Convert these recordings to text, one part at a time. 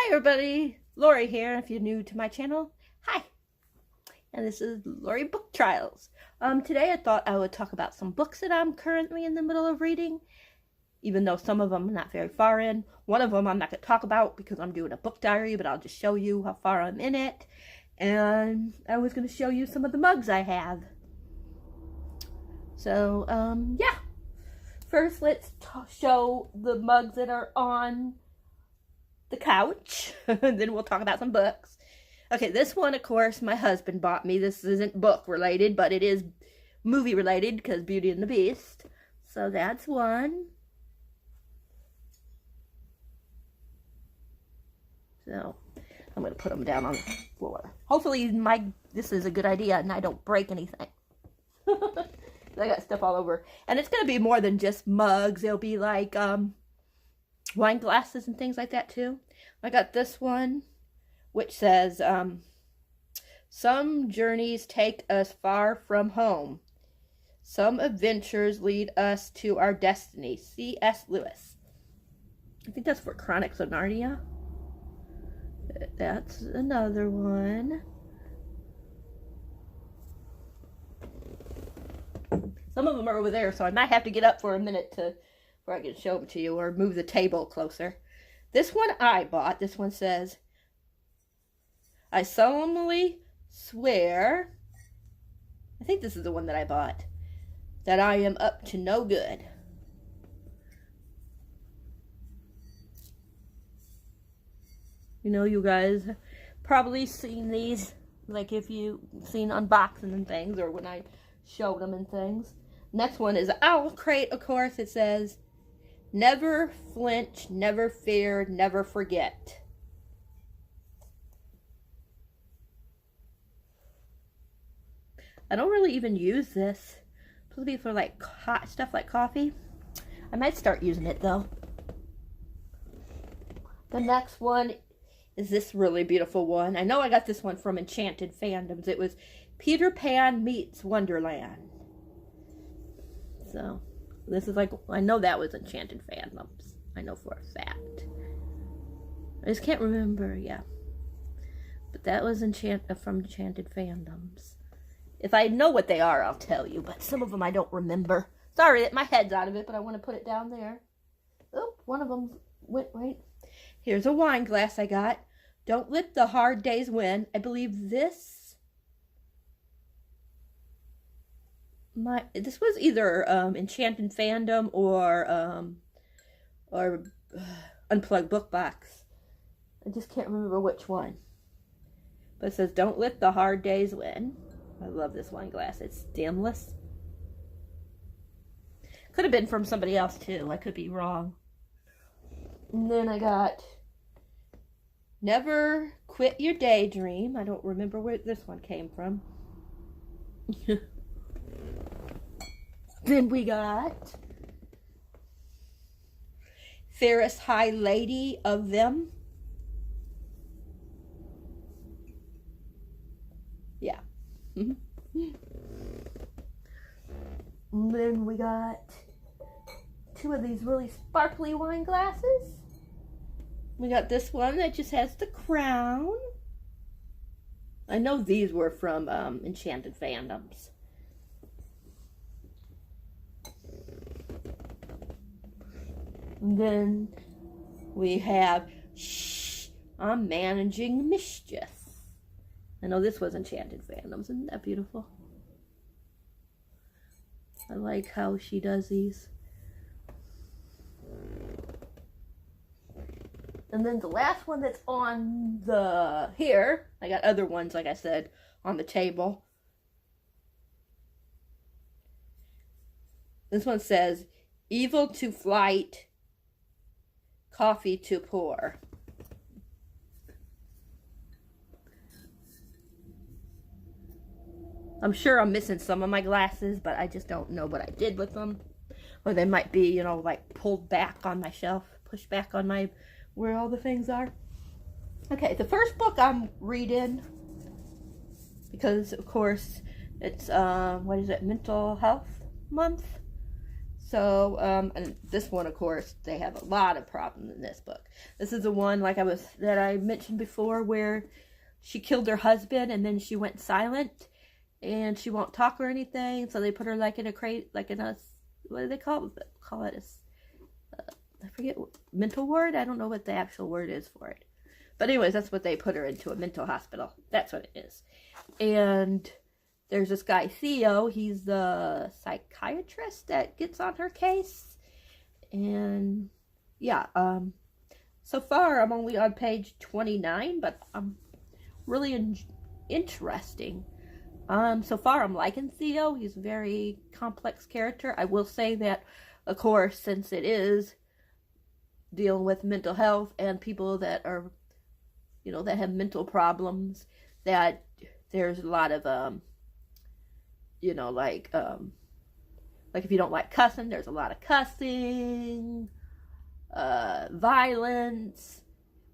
Hi everybody, Lori here. If you're new to my channel, hi. And this is Lori Book Trials. Today I thought I would talk about some books that I'm currently in the middle of reading, even though some of them are not very far in. One of them I'm not going to talk about because I'm doing a book diary, but I'll just show you how far I'm in it. And I was going to show you some of the mugs I have. So, yeah. First, let's show the mugs that are on the couch. Then we'll talk about some books. Okay, this one, of course, my husband bought me. This isn't book related, but it is movie related because Beauty and the Beast. So that's one. So I'm going to put them down on the floor. Hopefully this is a good idea and I don't break anything. I got stuff all over. And it's going to be more than just mugs. It'll be like wine glasses and things like that too. I got this one, which says, some journeys take us far from home. Some adventures lead us to our destiny. C.S. Lewis. I think that's for Chronics of Narnia. That's another one. Some of them are over there, so I might have to get up for a minute before I can show them to you, or move the table closer. This one I bought. This one says, I solemnly swear, I think this is the one that I bought, that I am up to no good. You know, you guys probably seen these, like if you've seen unboxing and things, or when I showed them and things. Next one is Owl Crate, of course. It says, never flinch, never fear, never forget. I don't really even use this. It's supposed to be for like hot stuff like coffee. I might start using it though. The next one is this really beautiful one. I know I got this one from Enchanted Fandoms. It was Peter Pan Meets Wonderland. So, this is like, I know that was Enchanted Fandoms. I know for a fact. I just can't remember, yeah. But that was from Enchanted Fandoms. If I know what they are, I'll tell you. But some of them I don't remember. Sorry that my head's out of it, but I want to put it down there. Oh, one of them went right. Here's a wine glass I got. Don't let the hard days win. I believe this was either Enchanted Fandom or Unplugged Book Box. I just can't remember which one. But it says, don't let the hard days win. I love this wine glass. It's stemless. Could have been from somebody else too. I could be wrong. And then I got Never Quit Your Daydream. I don't remember where this one came from. Then we got Fairest High Lady of Them. Yeah. And then we got two of these really sparkly wine glasses. We got this one that just has the crown. I know these were from Enchanted Fandoms. And then we have Shh, I'm Managing Mischief. I know this was Enchanted Fandoms. Isn't that beautiful? I like how she does these. And then the last one that's on here, I got other ones, like I said, on the table. This one says, evil to flight, coffee to pour. I'm sure I'm missing some of my glasses, but I just don't know what I did with them. Or they might be, you know, like pulled back on my shelf, pushed back on my, where all the things are. Okay, the first book I'm reading, because of course it's, what is it, Mental Health Month. So, and this one, of course, they have a lot of problems in this book. This is the one, like that I mentioned before, where she killed her husband and then she went silent and she won't talk or anything. So they put her like in a crate, like in a, what do they call it? I forget, mental ward? I don't know what the actual word is for it. But anyways, that's what they put her into, a mental hospital. That's what it is. And there's this guy, Theo. He's the psychiatrist that gets on her case. And yeah, so far I'm only on page 29, but I'm really interesting. So far I'm liking Theo. He's a very complex character. I will say that, of course, since it is dealing with mental health and people that are, you know, that have mental problems, that there's a lot of, you know, like if you don't like cussing, there's a lot of cussing, violence.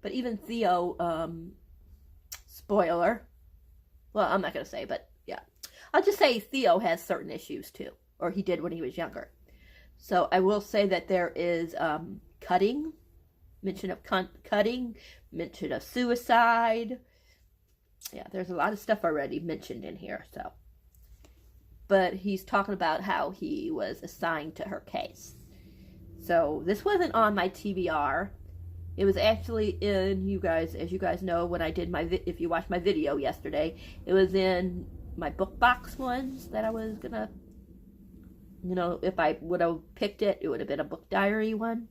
But even Theo, spoiler, well, I'm not going to say, but yeah. I'll just say Theo has certain issues too, or he did when he was younger. So I will say that there is cutting, mention of cutting, mention of suicide. Yeah, there's a lot of stuff already mentioned in here, so. But he's talking about how he was assigned to her case. So this wasn't on my TBR. It was actually in, you guys, as you guys know, when I did my, if you watched my video yesterday, it was in my book box ones that I was gonna, you know, if I would have picked it, it would have been a book diary one.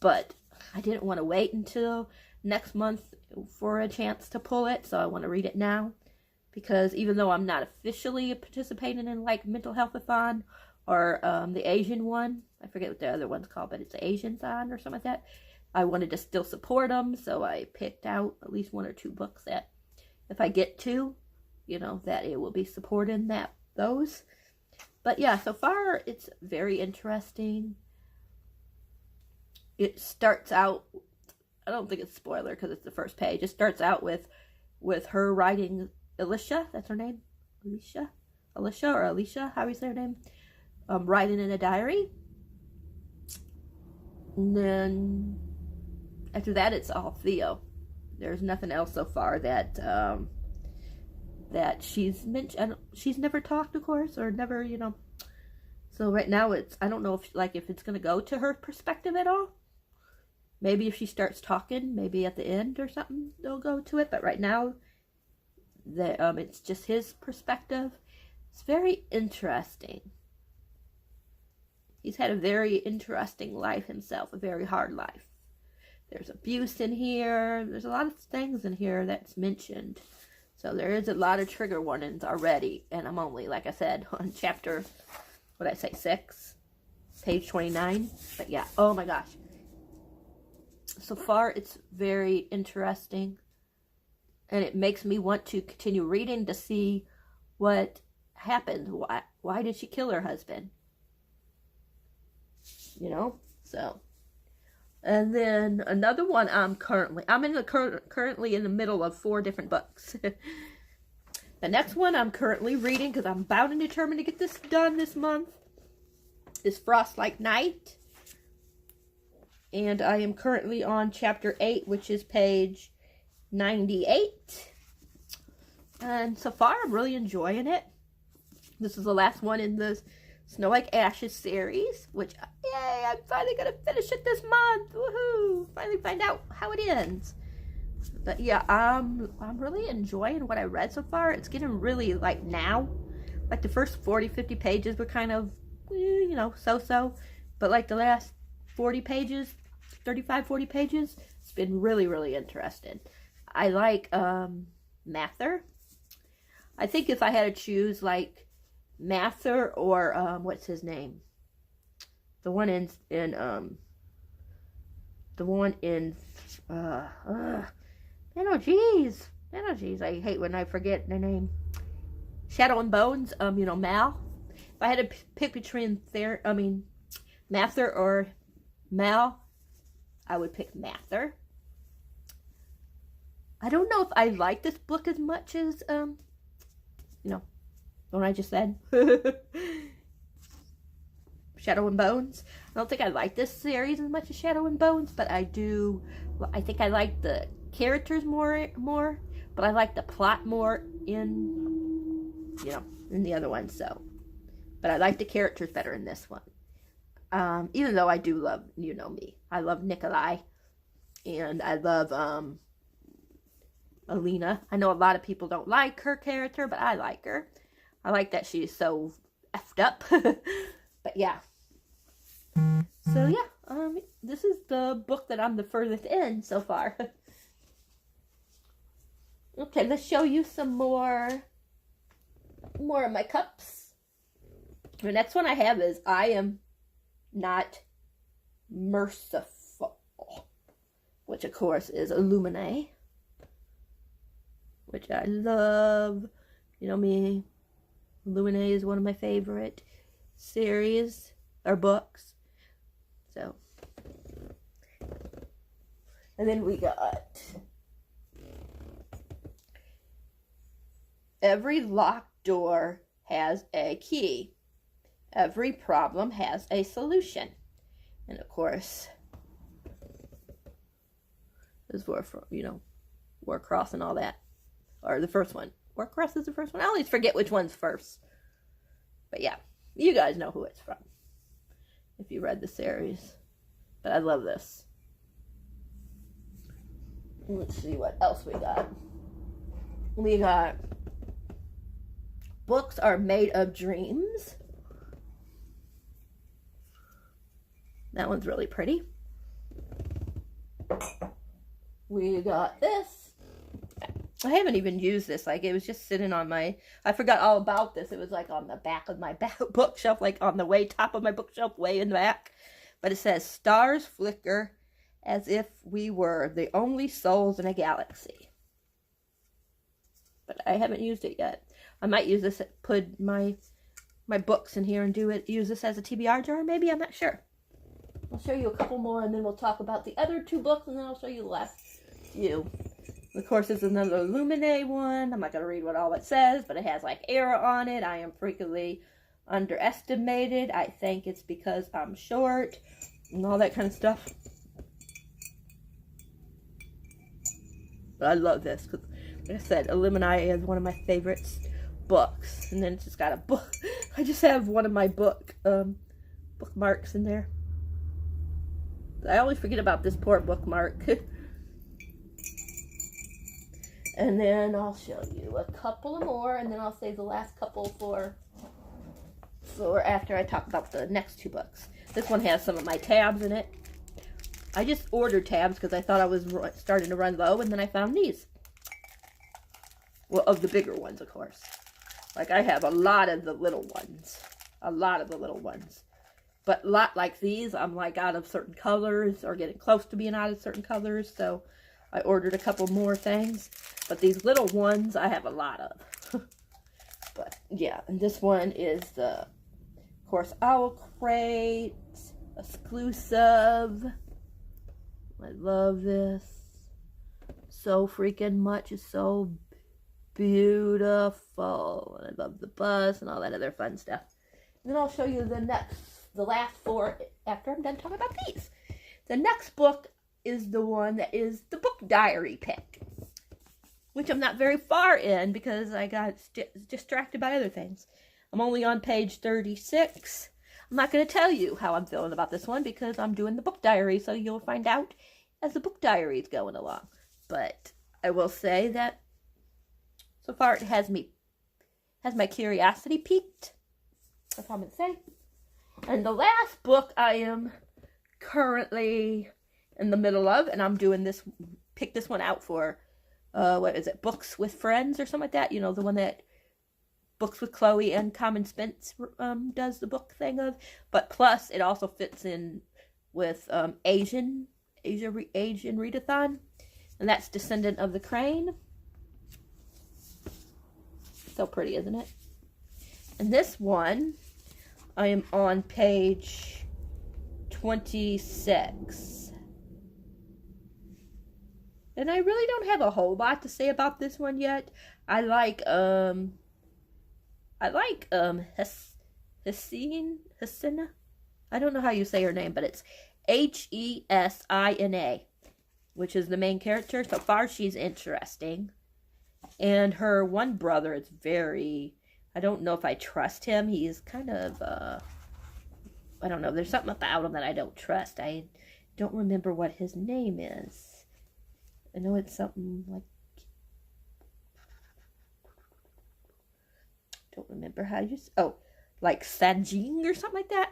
But I didn't want to wait until next month for a chance to pull it, so I want to read it now. Because even though I'm not officially participating in like mental health-a-thon or the Asian one, I forget what the other one's called, but it's the Asian-thon or something like that, I wanted to still support them, so I picked out at least 1 or 2 books that if I get to, you know, that it will be supporting those. But yeah, so far it's very interesting. It starts out, I don't think it's a spoiler because it's the first page. It starts out with her writing Alicia, that's her name, Alicia, or Alicia, how do you say her name? Writing in a diary. And then after that, it's all Theo. There's nothing else so far that that she's mentioned. She's never talked, of course, or never, you know. So right now, it's, I don't know if it's gonna go to her perspective at all. Maybe if she starts talking, maybe at the end or something, they'll go to it. But right now, it's just his perspective. It's very interesting. He's had a very interesting life himself, a very hard life. There's abuse in here. There's a lot of things in here that's mentioned. So there is a lot of trigger warnings already. And I'm only, like I said, on chapter, what did I say, 6? Page 29. But yeah, oh my gosh. So far, it's very interesting. And it makes me want to continue reading to see what happened. Why did she kill her husband? You know? So. And then another one currently in the middle of 4 different books. The next one I'm currently reading, because I'm bound and determined to get this done this month, is Frost Like Night. And I am currently on chapter 8, which is page 98. And so far, I'm really enjoying it. This is the last one in the Snow Like Ashes series, which, yay, I'm finally going to finish it this month. Woohoo! Finally find out how it ends. But yeah, I'm really enjoying what I read so far. It's getting really, like, now. Like, the first 40, 50 pages were kind of, you know, so-so. But, like, the last 40 pages, 35, 40 pages, it's been really, really interesting. I like Mather. I think if I had to choose, like, Mather or, what's his name? The one in I hate when I forget their name. Shadow and Bones, you know, Mal. If I had to pick between Mather or Mal, I would pick Mather. I don't know if I like this book as much as, you know, what I just said. Shadow and Bones. I don't think I like this series as much as Shadow and Bones, but I think I like the characters more, but I like the plot more in the other one, so. But I like the characters better in this one. Even though I do love, you know me, I love Nikolai, and I love, Alina. I know a lot of people don't like her character, but I like her. I like that she's so effed up. But yeah. So yeah, this is the book that I'm the furthest in so far. Okay, let's show you some more of my cups. The next one I have is I Am Not Merciful, which of course is Illuminae, which I love. You know me, Illuminae is one of my favorite series or books. So, and then we got Every Locked Door Has a Key. Every Problem Has a Solution. And of course, this is Warcross and all that. Or the first one. Warcross is the first one. I always forget which one's first. But yeah, you guys know who it's from if you read the series. But I love this. Let's see what else we got. We got Books Are Made of Dreams. That one's really pretty. We got this. I haven't even used this. Like, it was just sitting on my... I forgot all about this. It was, like, on the back of my bookshelf. Like, on the way top of my bookshelf, way in the back. But it says, Stars flicker as if we were the only souls in a galaxy. But I haven't used it yet. I might use this, put my books in here and use this as a TBR jar, maybe? I'm not sure. I'll show you a couple more, and then we'll talk about the other two books, and then I'll show you the last few. Of course, this is another Illuminae one. I'm not going to read what all it says, but it has, like, arrow on it. I am freakily underestimated. I think it's because I'm short, and all that kind of stuff. But I love this, because, like I said, Illuminae is one of my favorites books. And then it's just got a book. I just have one of my bookmarks in there. I always forget about this poor bookmark. And then I'll show you a couple more, and then I'll save the last couple for after I talk about the next two books. This one has some of my tabs in it. I just ordered tabs because I thought I was starting to run low, and then I found these. Well, of the bigger ones, of course. Like, I have a lot of the little ones. A lot of the little ones. But a lot like these, I'm like out of certain colors, or getting close to being out of certain colors, so I ordered a couple more things. But these little ones, I have a lot of. But, yeah, and this one is the, of course, Owl Crate, exclusive. I love this so freaking much. It's so beautiful. And I love the bus and all that other fun stuff. And then I'll show you the last four after I'm done talking about these. The next book is the one that is the book diary pick, which I'm not very far in because I got distracted by other things. I'm only on page 36. I'm not going to tell you how I'm feeling about this one because I'm doing the book diary, so you'll find out as the book diary is going along. But I will say that so far it has my curiosity piqued. That's all I'm going to say. And the last book I am currently in the middle of, and I'm doing this, pick this one out for, what is it, Books with Friends or something like that? You know, the one that Books with Chloe and Common Spence does the book thing of. But plus, it also fits in with Asian readathon. And that's Descendant of the Crane. So pretty, isn't it? And this one, I am on page 26. And I really don't have a whole lot to say about this one yet. I like Hesina. I don't know how you say her name, but it's Hesina, which is the main character. So far, she's interesting. And her one brother is very... I don't know if I trust him. He's kind of... I don't know. There's something about him that I don't trust. I don't remember what his name is. I know it's something like... Don't remember how you... Oh, like Sanjing or something like that.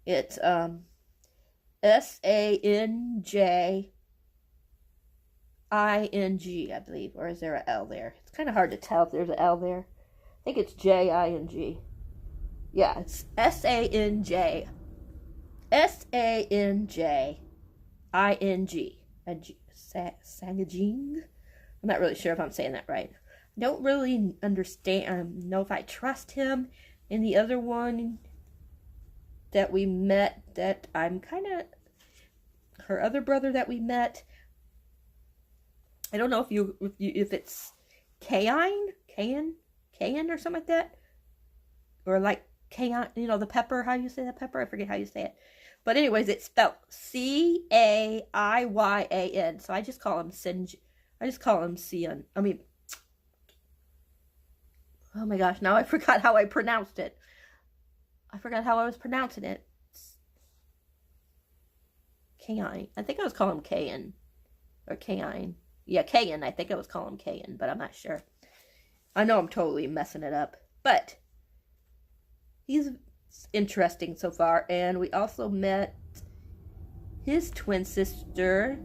It's Sanjing, I believe. Or is there an L there? It's kind of hard to tell if there's an L there. I think it's Jing. Yeah, it's Sanjing. Sanjing. I'm not really sure if I'm saying that right. I don't really understand, know if I trust him. And the other one that we met, that I'm kind of, her other brother that we met, I don't know if it's Kain or something like that, or like Kain, you know, the pepper. How do you say that pepper? I forget how you say it. But anyways, it's spelled Caiyan. So I just call him Sinj. I just call him Cian. I mean, oh my gosh! Now I forgot how I pronounced it. I forgot how I was pronouncing it. Kain. I think I was calling him Kain. Or Kain. Yeah, Kain. I think I was calling him Kain, but I'm not sure. I know I'm totally messing it up. But he's interesting so far. And we also met his twin sister.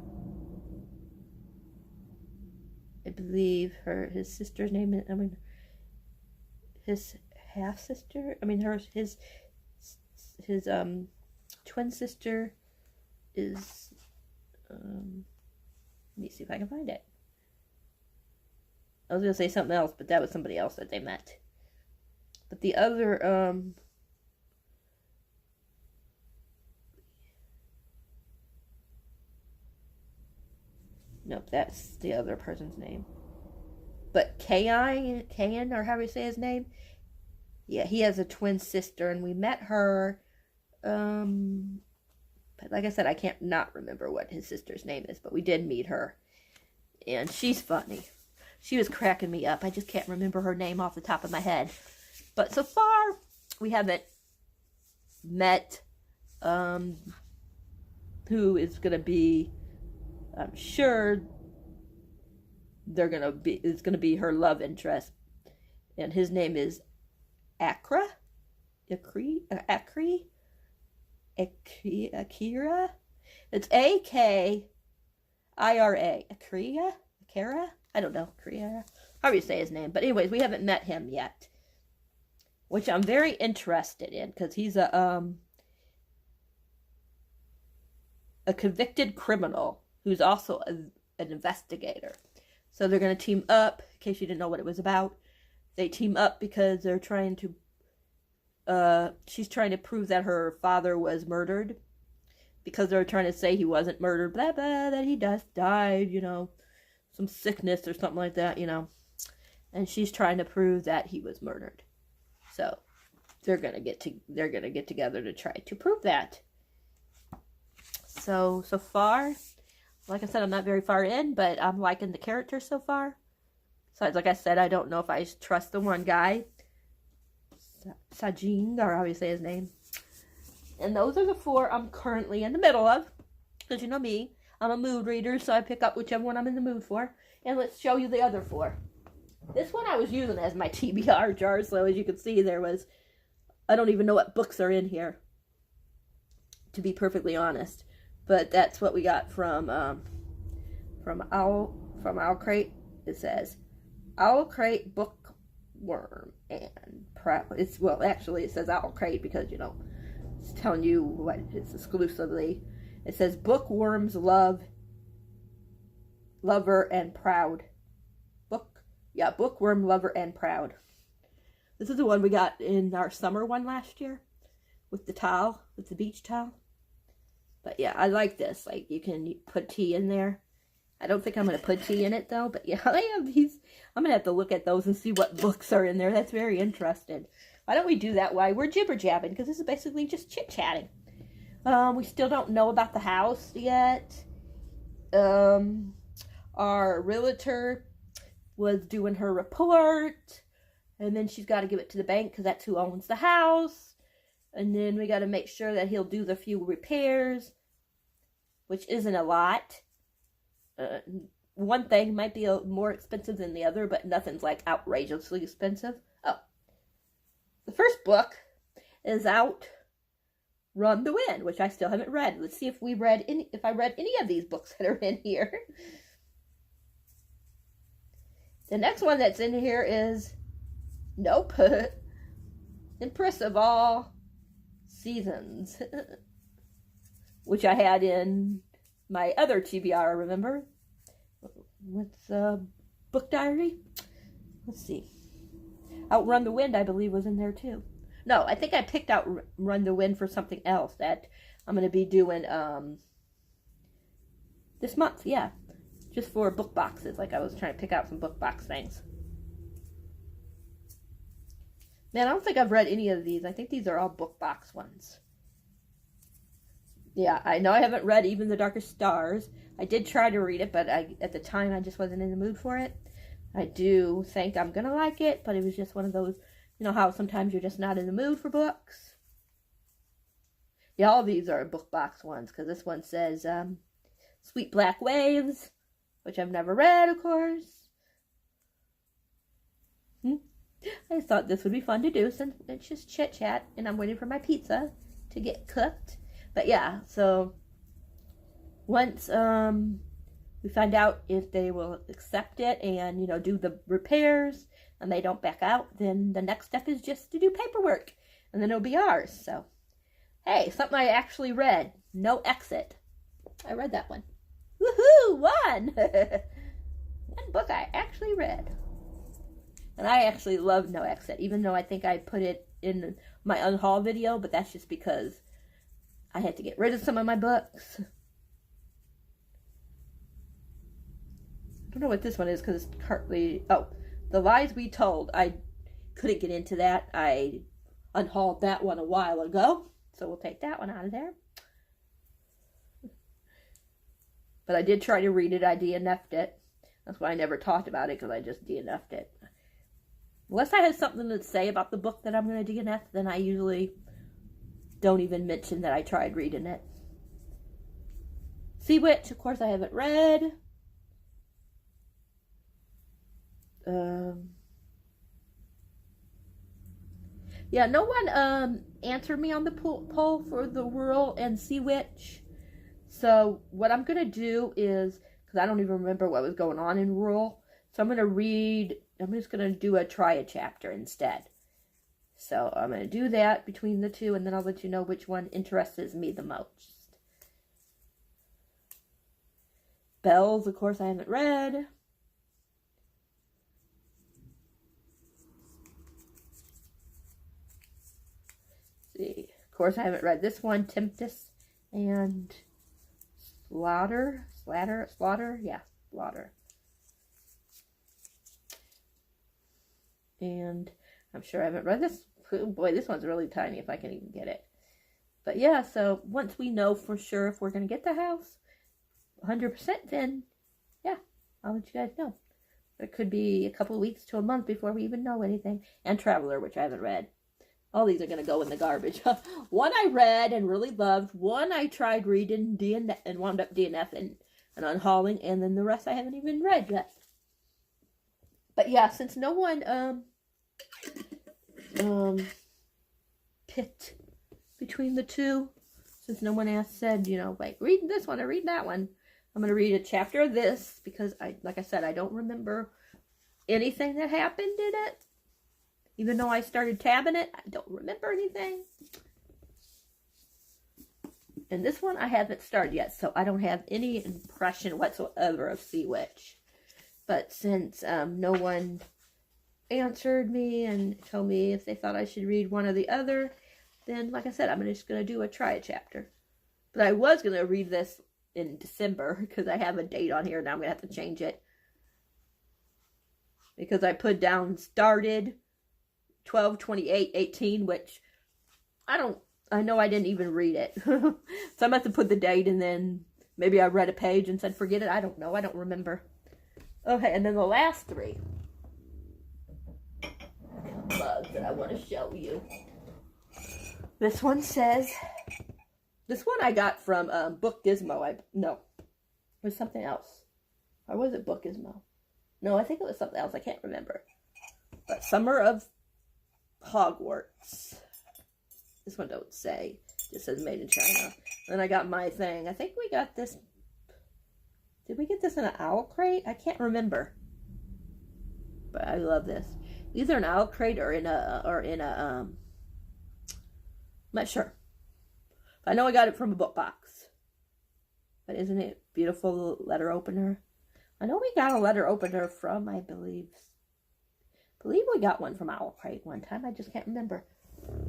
I believe his sister's name is, his half sister. His twin sister is, let me see if I can find it. I was going to say something else, but that was somebody else that they met. But the other, nope, that's the other person's name. But Kayan, or how do you say his name? Yeah, he has a twin sister, and we met her, but like I said, I can't not remember what his sister's name is, but we did meet her, and she's funny. She was cracking me up. I just can't remember her name off the top of my head. But so far, we haven't met who is going to be, I'm sure it's going to be her love interest. And his name is Akira. It's Akira. Akira? I don't know. Akira. How do you say his name? But anyways, we haven't met him yet, which I'm very interested in, because he's a convicted criminal who's also an investigator. So they're going to team up, in case you didn't know what it was about. They team up because they're trying to, she's trying to prove that her father was murdered, because they're trying to say he wasn't murdered, blah, blah, that he just died, you know, some sickness or something like that, you know. And she's trying to prove that he was murdered. So they're going to get together to try to prove that. So far, like I said, I'm not very far in, but I'm liking the character so far. So, like I said, I don't know if I trust the one guy, Sajing, or how you say his name. And those are the 4 I'm currently in the middle of. Because you know me, I'm a mood reader, so I pick up whichever one I'm in the mood for. And let's show you the other 4. This one I was using as my TBR jar, so as you can see, there was, I don't even know what books are in here, to be perfectly honest. But that's what we got from Owl Crate. It says Owl Crate Bookworm and well, actually it says Owl Crate because, you know, it's telling you what it's exclusively. It says Bookworms Lover and Proud. Bookworm Lover and Proud. This is the one we got in our summer one last year with the towel, with the beach towel. But yeah, I like this. Like, you can put tea in there. I don't think I'm going to put tea in it, though. But yeah, I have these. I'm going to have to look at those and see what books are in there. That's very interesting. Why don't we do that while we're jibber-jabbing? Because this is basically just chit-chatting. We still don't know about the house yet. Our realtor was doing her report, and then she's got to give it to the bank because that's who owns the house. And then we got to make sure that he'll do the few repairs, which isn't a lot. One thing might be more expensive than the other, but nothing's like outrageously expensive. Oh, the first book is out, Run the Wind, which I still haven't read. Let's see if I read any of these books that are in here. The next one that's in here is, nope, Empress of All Seasons, which I had in my other TBR, remember? With book diary. Let's see. Outrun the Wind, I believe, was in there too. No, I think I picked out Run the Wind for something else that I'm going to be doing this month, yeah. Just for book boxes, like I was trying to pick out some book box things. Man, I don't think I've read any of these. I think these are all book box ones. Yeah, I know I haven't read Even the Darkest Stars. I did try to read it, but at the time I just wasn't in the mood for it. I do think I'm going to like it, but it was just one of those, you know how sometimes you're just not in the mood for books? Yeah, all these are book box ones, because this one says Sweet Black Waves, which I've never read, of course. I thought this would be fun to do since it's just chit-chat, and I'm waiting for my pizza to get cooked. But yeah, so once we find out if they will accept it and, you know, do the repairs and they don't back out, then the next step is just to do paperwork, and then it'll be ours. So, hey, something I actually read, No Exit. I read that one. Woohoo! One! One book I actually read. And I actually love No Exit, even though I think I put it in my unhaul video, but that's just because I had to get rid of some of my books. I don't know what this one is because it's partly... Oh, The Lies We Told. I couldn't get into that. I unhauled that one a while ago, so we'll take that one out of there. But I did try to read it. I DNF'd it. That's why I never talked about it, because I just DNF'd it. Unless I have something to say about the book that I'm going to DNF, then I usually don't even mention that I tried reading it. Sea Witch, of course, I haven't read. Yeah, no one answered me on the poll for The Whirl and Sea Witch. So what I'm going to do is, because I don't even remember what was going on in Whirl, so I'm just going to do try a chapter instead. So I'm going to do that between the two, and then I'll let you know which one interests me the most. Bells, of course, I haven't read. Let's see. Of course, I haven't read this one, Tempest and Slaughter. Yeah, Slaughter. And I'm sure I haven't read this. Oh boy, this one's really tiny if I can even get it. But yeah, so once we know for sure if we're going to get the house 100%, then yeah, I'll let you guys know. It could be a couple of weeks to a month before we even know anything. And Traveler, which I haven't read. All these are going to go in the garbage. One I read and really loved. One I tried reading and wound up DNF and unhauling. And then the rest I haven't even read yet. But yeah, since no one picked between the two, since no one said, you know, like, read this one or read that one, I'm going to read a chapter of this because, like I said, I don't remember anything that happened in it. Even though I started tabbing it, I don't remember anything. And this one I haven't started yet, so I don't have any impression whatsoever of Sea Witch. But since no one answered me and told me if they thought I should read one or the other, then, like I said, I'm just going to do a try chapter. But I was going to read this in December because I have a date on here. Now I'm going to have to change it. Because I put down started 12/28/18, which I know I didn't even read it. So I must have put the date and then maybe I read a page and said forget it. I don't know. I don't remember. Okay, and then the last three mugs that I want to show you. This one says, this one I got from Book Gizmo. No, it was something else. Or was it Book Gizmo? No, I think it was something else. I can't remember. But Summer of Hogwarts. This one don't say. It just says made in China. Then I got my thing. I think we got this. Did we get this in an owl crate? I can't remember. But I love this. Either an owl crate or in a I'm not sure. I know I got it from a book box. But isn't it beautiful letter opener? I know we got a letter opener from, I believe we got one from Owl Crate one time. I just can't remember.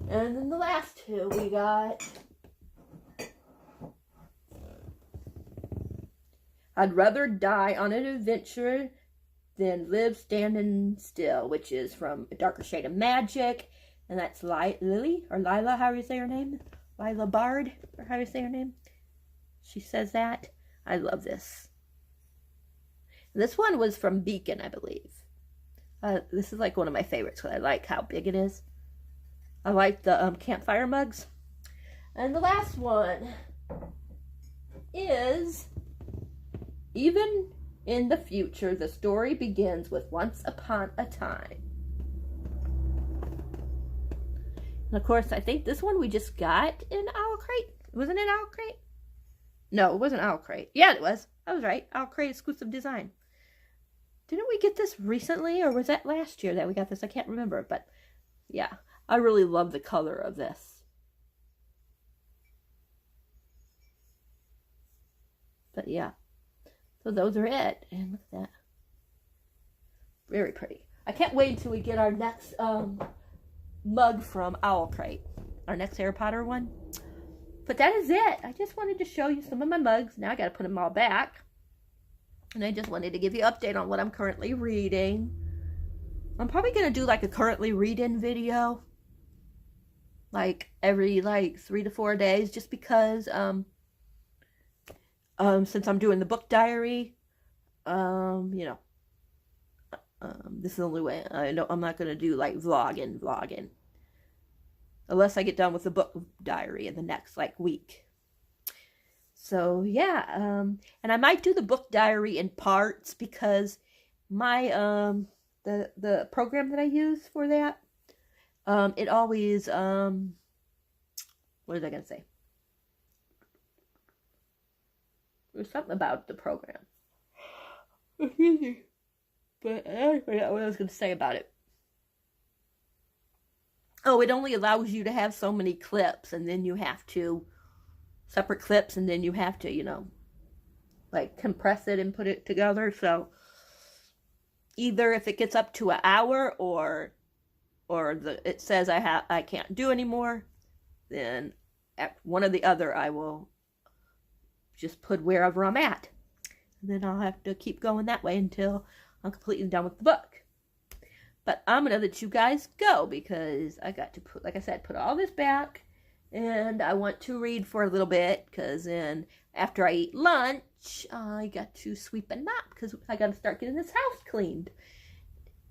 And then the last two we got. I'd rather die on an adventure than live standing still, which is from A Darker Shade of Magic. And that's Lily, or Lila, how do you say her name? Lila Bard, or how do you say her name? She says that. I love this. This one was from Beacon, I believe. This is like one of my favorites because I like how big it is. I like the campfire mugs. And the last one is, even in the future, the story begins with once upon a time. And of course, I think this one we just got in Owl Crate. Wasn't it Owl Crate? No, it wasn't Owl Crate. Yeah, it was. I was right. Owl Crate exclusive design. Didn't we get this recently, or was that last year that we got this? I can't remember, but yeah. I really love the color of this. But yeah. So those are it. And look at that. Very pretty. I can't wait until we get our next mug from Owl Crate. Our next Harry Potter one. But that is it. I just wanted to show you some of my mugs. Now I got to put them all back. And I just wanted to give you an update on what I'm currently reading. I'm probably going to do like a currently reading video. Like every 3 to 4 days. Just because since I'm doing the book diary. This is the only way. I'm not going to do like vlogging. Unless I get done with the book diary in the next week. So yeah, and I might do the book diary in parts because my the program that I use for that, it always what was I gonna say? There's something about the program. Excuse me, but I forgot what I was gonna say about it. Oh, it only allows you to have so many clips, and then you have to separate clips, and then you have to, compress it and put it together. So either if it gets up to an hour or it says I can't do anymore, then at one or the other I will just put wherever I'm at. And then I'll have to keep going that way until I'm completely done with the book. But I'm going to let you guys go because I got to put, like I said, put all this back. And I want to read for a little bit because then after I eat lunch, I got to sweep and mop because I got to start getting this house cleaned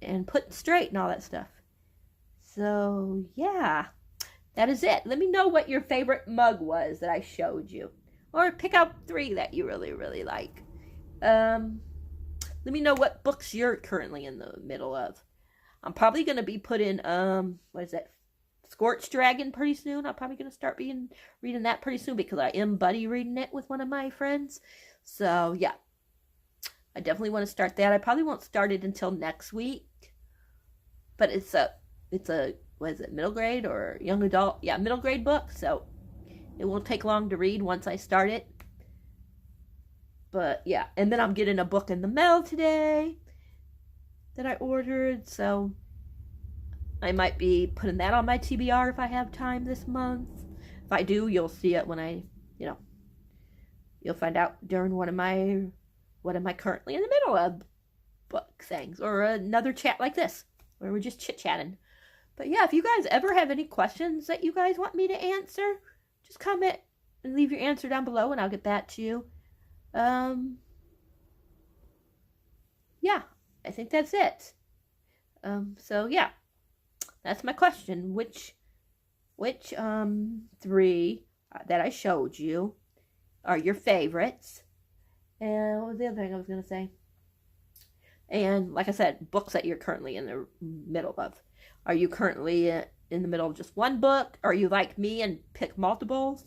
and put straight and all that stuff. So, yeah, that is it. Let me know what your favorite mug was that I showed you. Or pick out 3 that you really, really like. Let me know what books you're currently in the middle of. I'm probably going to be putting, Scorched Dragon pretty soon. I'm probably going to start reading that pretty soon because I am buddy reading it with one of my friends. So, yeah. I definitely want to start that. I probably won't start it until next week. But it's a what is it, middle grade or young adult? Yeah, middle grade book. So, it won't take long to read once I start it. But, yeah. And then I'm getting a book in the mail today that I ordered. So, I might be putting that on my TBR if I have time this month. If I do, you'll see it when you'll find out during what am I currently in the middle of book things, or another chat like this, where we're just chit-chatting. But yeah, if you guys ever have any questions that you guys want me to answer, just comment and leave your answer down below and I'll get back to you. Yeah, I think that's it. So yeah, that's my question. Which 3 that I showed you are your favorites? And what was the other thing I was going to say? And like I said, books that you're currently in the middle of. Are you currently in the middle of just one book? Are you like me and pick multiples?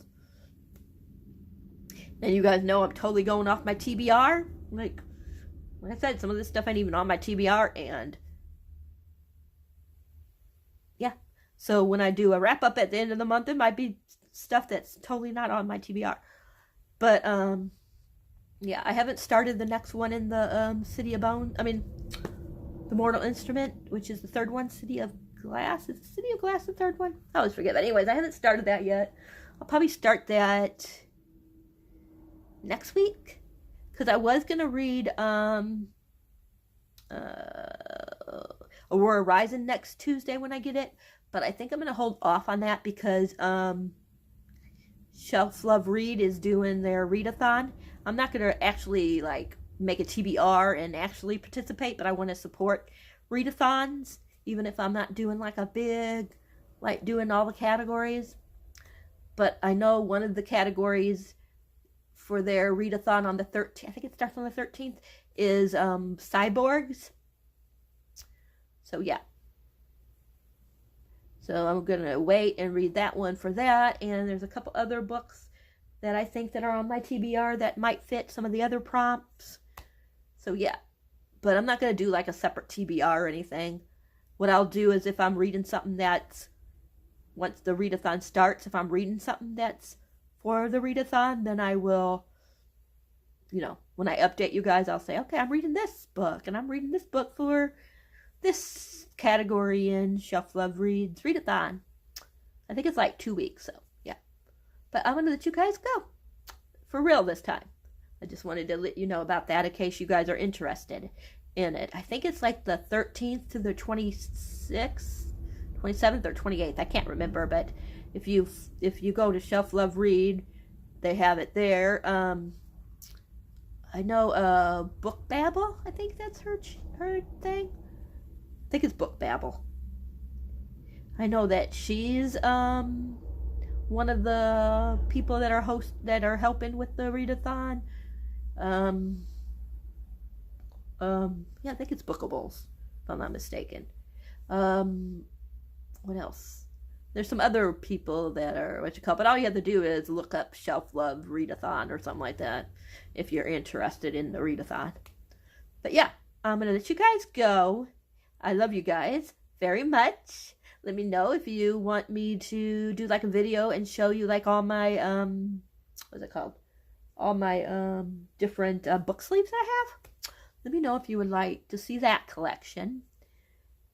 And you guys know I'm totally going off my TBR. Like I said, some of this stuff ain't even on my TBR. And yeah. So when I do a wrap up at the end of the month, it might be stuff that's totally not on my TBR. But yeah, I haven't started the next one in the City of Bone. I mean, the Mortal Instrument, which is the third one. City of Glass. Is the City of Glass the third one? I always forget. But anyways, I haven't started that yet. I'll probably start that next week. Because I was going to read Aurora Rising next Tuesday when I get it. But I think I'm going to hold off on that because Shelf Love Read is doing their readathon. I'm not going to actually like make a TBR and actually participate, but I want to support readathons, even if I'm not doing like a big, like doing all the categories. But I know one of the categories for their readathon on the 13th, I think it starts on the 13th, is cyborgs. So yeah. So I'm going to wait and read that one for that. And there's a couple other books that I think that are on my TBR that might fit some of the other prompts. So yeah. But I'm not going to do like a separate TBR or anything. What I'll do is if I'm reading something that's, once the readathon starts, if I'm reading something that's for the readathon, then I will, you know, when I update you guys, I'll say, okay, I'm reading this book. And I'm reading this book for this category in Shelf Love Reads readathon. I think it's like 2 weeks, so yeah. But I'm gonna let you guys go for real this time. I just wanted to let you know about that in case you guys are interested in it. I think it's like the 13th to the 26th, 27th or 28th. I can't remember, but if you go to Shelf Love Read, they have it there. I know Book Babble. I think that's her thing. I think it's Book Babble. I know that she's one of the people that are helping with the readathon. Yeah, I think it's Bookables, if I'm not mistaken. What else? There's some other people that are but all you have to do is look up Shelf Love Readathon or something like that if you're interested in the readathon. But yeah, I'm gonna let you guys go. I love you guys very much. Let me know if you want me to do like a video and show you like all my what's it called? All my different book sleeves I have. Let me know if you would like to see that collection.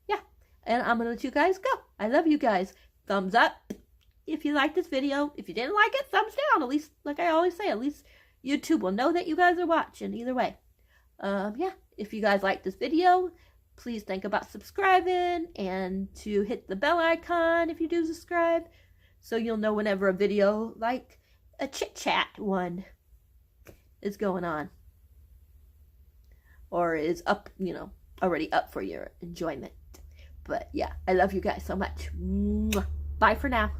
Yeah, and I'm gonna let you guys go. I love you guys. Thumbs up if you liked this video. If you didn't like it, thumbs down. At least, like I always say, at least YouTube will know that you guys are watching either way. Yeah, if you guys like this video, please think about subscribing and to hit the bell icon if you do subscribe, so you'll know whenever a video like a chit chat one is going on or is up, you know, already up for your enjoyment. But yeah, I love you guys so much. Bye for now.